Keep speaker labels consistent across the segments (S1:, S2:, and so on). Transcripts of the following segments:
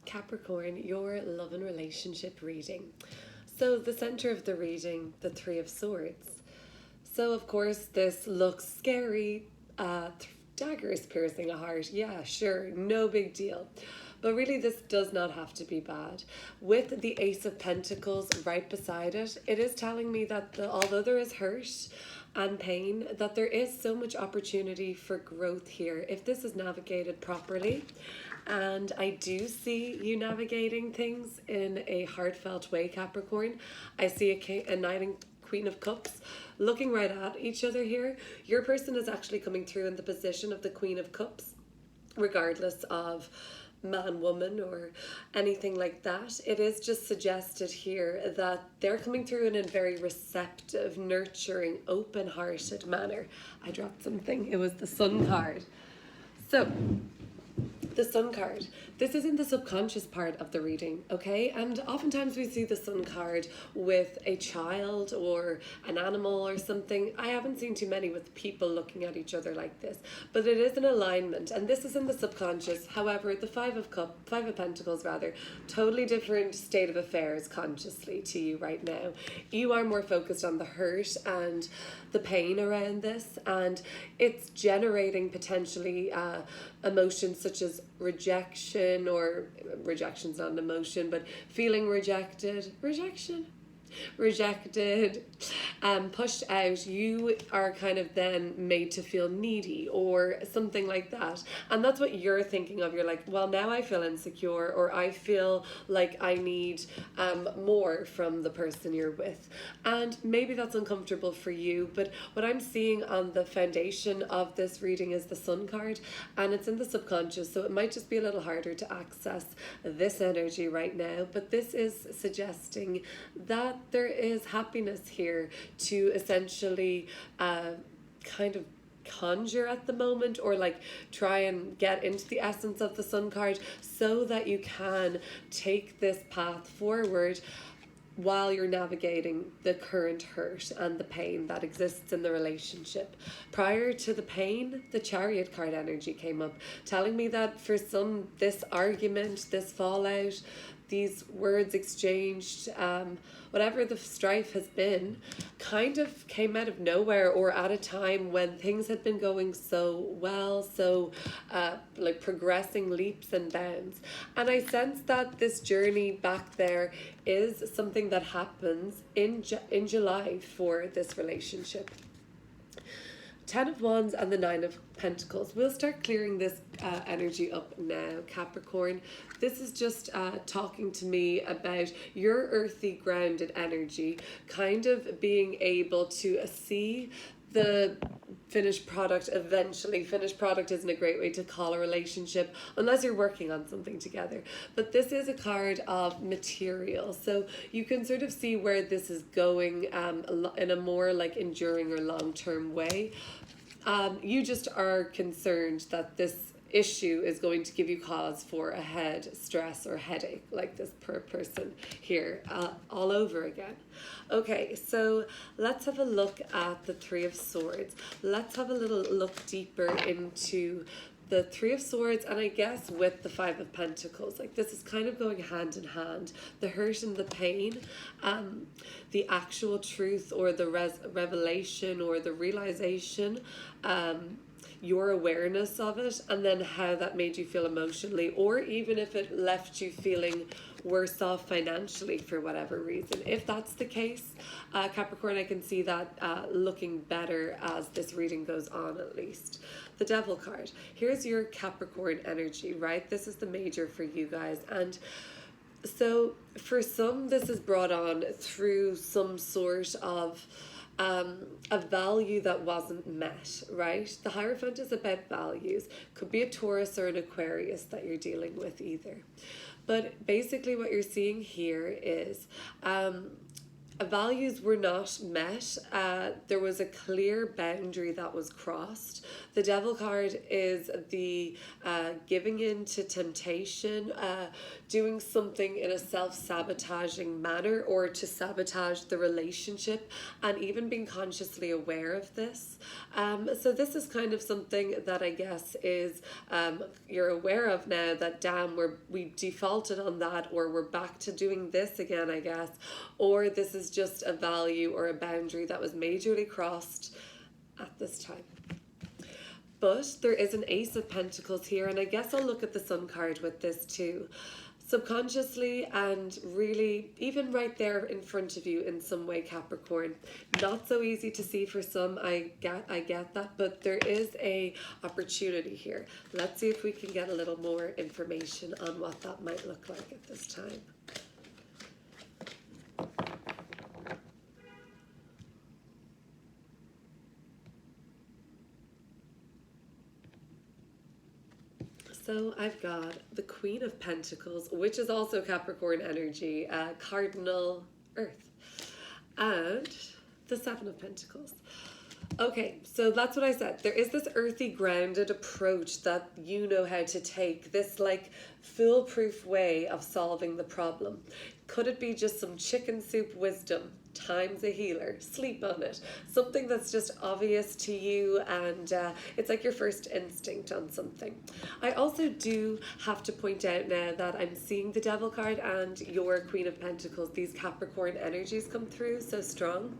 S1: Capricorn, your love and relationship reading. So, the center of the reading, the Three of Swords. So, of course, this looks scary. Daggers piercing a heart. Yeah, sure, no big deal. But really, this does not have to be bad. With the Ace of Pentacles right beside it, it is telling me that although there is hurt and pain, that there is so much opportunity for growth here if this is navigated properly. And I do see you navigating things in a heartfelt way, Capricorn. I see a Knight and Queen of Cups looking right at each other here. Your person is actually coming through in the position of the Queen of Cups, regardless of man, woman, or anything like that. It is just suggested here that they're coming through in a very receptive, nurturing, open-hearted manner. I dropped something. It was the Sun card. So, the Sun card. This is in the subconscious part of the reading, okay? And oftentimes we see the Sun card with a child or an animal or something. I haven't seen too many with people looking at each other like this, but it is an alignment, and this is in the subconscious. However, the Five of Pentacles rather, totally different state of affairs consciously to you right now. You are more focused on the hurt and the pain around this, and it's generating potentially emotions such as rejection, or rejection's not an emotion, but feeling rejected, pushed out. You are kind of then made to feel needy or something like that, and that's what you're thinking of. You're like, well, now I feel insecure, or I feel like I need more from the person you're with, and maybe that's uncomfortable for you. But what I'm seeing on the foundation of this reading is the Sun card, and it's in the subconscious, so it might just be a little harder to access this energy right now, but this is suggesting that there is happiness here to essentially kind of conjure at the moment, or like try and get into the essence of the Sun card so that you can take this path forward while you're navigating the current hurt and the pain that exists in the relationship. Prior to the pain, the Chariot card energy came up, telling me that for some, this argument, this fallout, these words exchanged, whatever the strife has been, kind of came out of nowhere, or at a time when things had been going so well, so like progressing leaps and bounds. And I sense that this journey back there is something that happens in July for this relationship. Ten of Wands and the Nine of Pentacles. We'll start clearing this energy up now, Capricorn. This is just talking to me about your earthy, grounded energy, kind of being able to see the finished product eventually. Finished product isn't a great way to call a relationship unless you're working on something together. But this is a card of material. So you can sort of see where this is going in a more like enduring or long-term way. You just are concerned that this issue is going to give you cause for a head stress or headache, like this per person here, all over again. Okay, so let's have a look at the Three of Swords. Let's have a little look deeper into the Three of Swords, and I guess with the Five of Pentacles. Like, this is kind of going hand in hand. The hurt and the pain, the actual truth, or the revelation, or the realization, your awareness of it, and then how that made you feel emotionally, or even if it left you feeling worse off financially for whatever reason. If that's the case, Capricorn, I can see that looking better as this reading goes on, at least. The Devil card. Here's your Capricorn energy, right? This is the major for you guys. And so for some, this is brought on through some sort of a value that wasn't met, right? The Hierophant is about values. Could be a Taurus or an Aquarius that you're dealing with either. But basically what you're seeing here is values were not met. There was a clear boundary that was crossed. The Devil card is the giving in to temptation, doing something in a self-sabotaging manner or to sabotage the relationship, and even being consciously aware of this. So this is kind of something that I guess is you're aware of now, that damn, we defaulted on that, or we're back to doing this again, I guess, or this is just a value or a boundary that was majorly crossed at this time. But there is an Ace of Pentacles here, and I guess I'll look at the Sun card with this too. Subconsciously, and really even right there in front of you in some way, Capricorn. Not so easy to see for some, I get that, but there is a opportunity here. Let's see if we can get a little more information on what that might look like at this time. So I've got the Queen of Pentacles, which is also Capricorn energy, cardinal Earth, and the Seven of Pentacles. Okay, so that's what I said. There is this earthy, grounded approach that you know how to take, this like foolproof way of solving the problem. Could it be just some chicken soup wisdom? Time's a healer. Sleep on it. Something that's just obvious to you, and it's like your first instinct on something. I also do have to point out now that I'm seeing the Devil card and your Queen of Pentacles, these Capricorn energies come through so strong.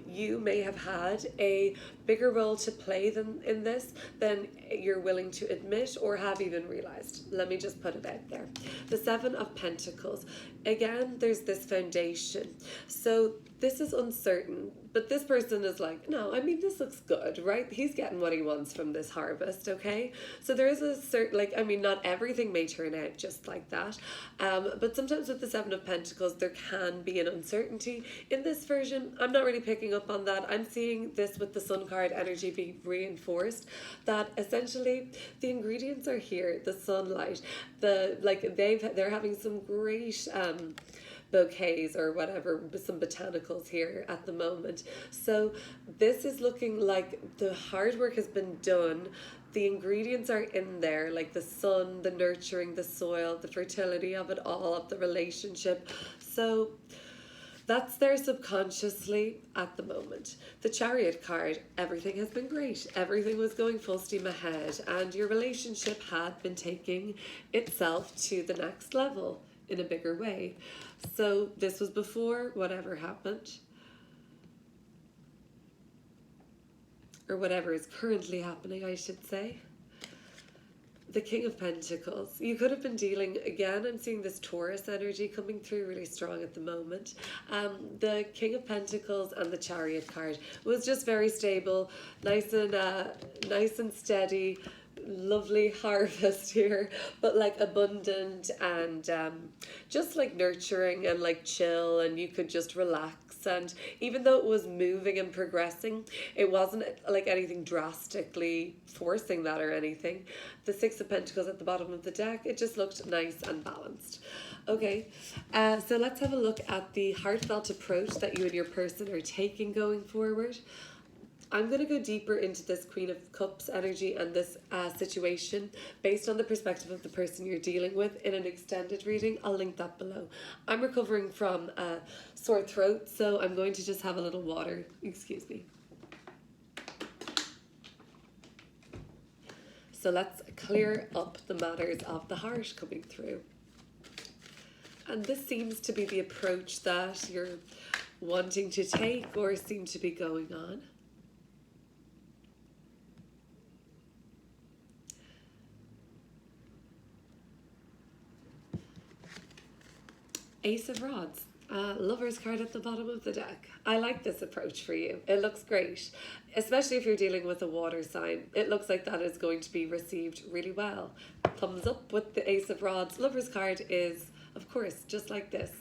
S1: You may have had a bigger role to play in this than you're willing to admit or have even realized. Let me just put it out there. The Seven of Pentacles. Again, there's this foundation. So this is uncertain, but this person is like, no, I mean, this looks good, right? He's getting what he wants from this harvest, okay? So there is a certain, like, I mean, not everything may turn out just like that, but sometimes with the Seven of Pentacles, there can be an uncertainty. In this version, I'm not really picking up on that. I'm seeing this with the Sun card energy be reinforced, that essentially the ingredients are here, the sunlight, they're having some great bouquets or whatever, some botanicals here at the moment. So this is looking like the hard work has been done. The ingredients are in there, like the sun, the nurturing, the soil, the fertility of it all, of the relationship. So that's there subconsciously at the moment. The Chariot card, everything has been great. Everything was going full steam ahead, and your relationship had been taking itself to the next level in a bigger way. So this was before whatever happened, or whatever is currently happening, I should say. The King of Pentacles. You could have been dealing, again, I'm seeing this Taurus energy coming through really strong at the moment. The King of Pentacles and the Chariot card was just very stable, nice and steady. Lovely harvest here, but like abundant and just like nurturing and like chill, and you could just relax. And even though it was moving and progressing, it wasn't like anything drastically forcing that or anything. The Six of Pentacles at the bottom of the deck, it just looked nice and balanced. Okay, so let's have a look at the heartfelt approach that you and your person are taking going forward. I'm going to go deeper into this Queen of Cups energy and this situation based on the perspective of the person you're dealing with in an extended reading. I'll link that below. I'm recovering from a sore throat, so I'm going to just have a little water. Excuse me. So let's clear up the matters of the heart coming through. And this seems to be the approach that you're wanting to take or seem to be going on. Ace of Rods, Lover's card at the bottom of the deck. I like this approach for you. It looks great, especially if you're dealing with a water sign. It looks like that is going to be received really well. Thumbs up with the Ace of Rods. Lover's card is, of course, just like this.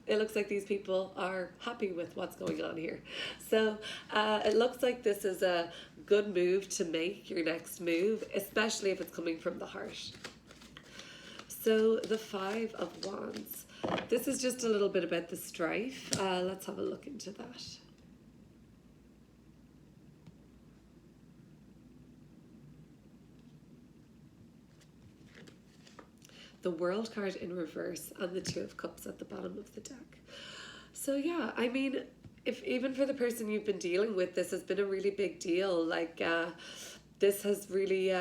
S1: It looks like these people are happy with what's going on here. So it looks like this is a good move to make, your next move, especially if it's coming from the heart. So the Five of Wands. This is just a little bit about the strife. Let's have a look into that. The World card in reverse and the Two of Cups at the bottom of the deck. So yeah, I mean, if even for the person you've been dealing with, this has been a really big deal. Like, this has really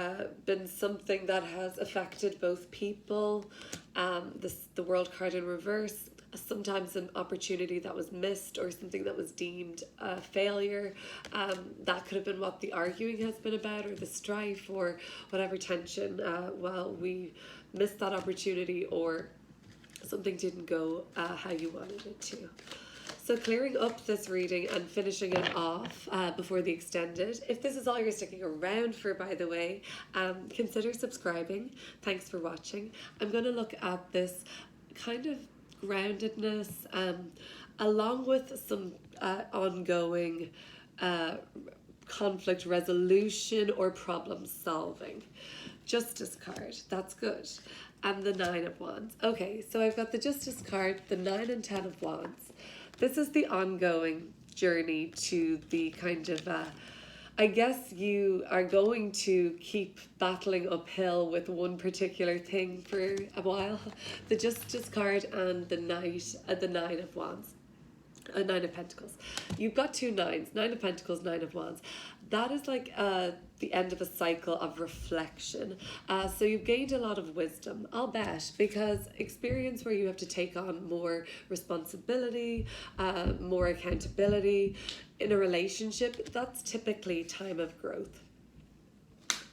S1: been something that has affected both people. The World card in reverse, sometimes an opportunity that was missed or something that was deemed a failure. That could have been what the arguing has been about, or the strife, or whatever tension. Well, we missed that opportunity, or something didn't go how you wanted it to. So clearing up this reading and finishing it off before the extended. If this is all you're sticking around for, by the way, consider subscribing. Thanks for watching. I'm going to look at this kind of groundedness along with some ongoing conflict resolution or problem solving. Justice card, that's good. And the Nine of Wands. Okay, so I've got the Justice card, the 9 and 10 of Wands. This is the ongoing journey to the kind of, I guess you are going to keep battling uphill with one particular thing for a while. The Justice card and the Nine of Wands. Nine of Pentacles. You've got two nines, 9 of Pentacles, 9 of Wands. That is like the end of a cycle of reflection. So you've gained a lot of wisdom, I'll bet, because experience where you have to take on more responsibility, more accountability in a relationship, that's typically time of growth.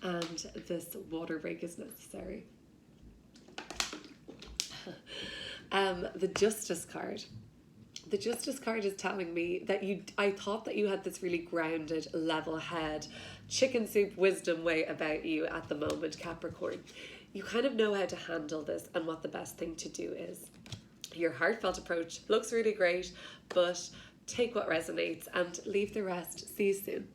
S1: And this water break is necessary. The Justice card. The Justice card is telling me that I thought that you had this really grounded, level head, chicken soup wisdom way about you at the moment, Capricorn. You kind of know how to handle this and what the best thing to do is. Your heartfelt approach looks really great, but take what resonates and leave the rest. See you soon.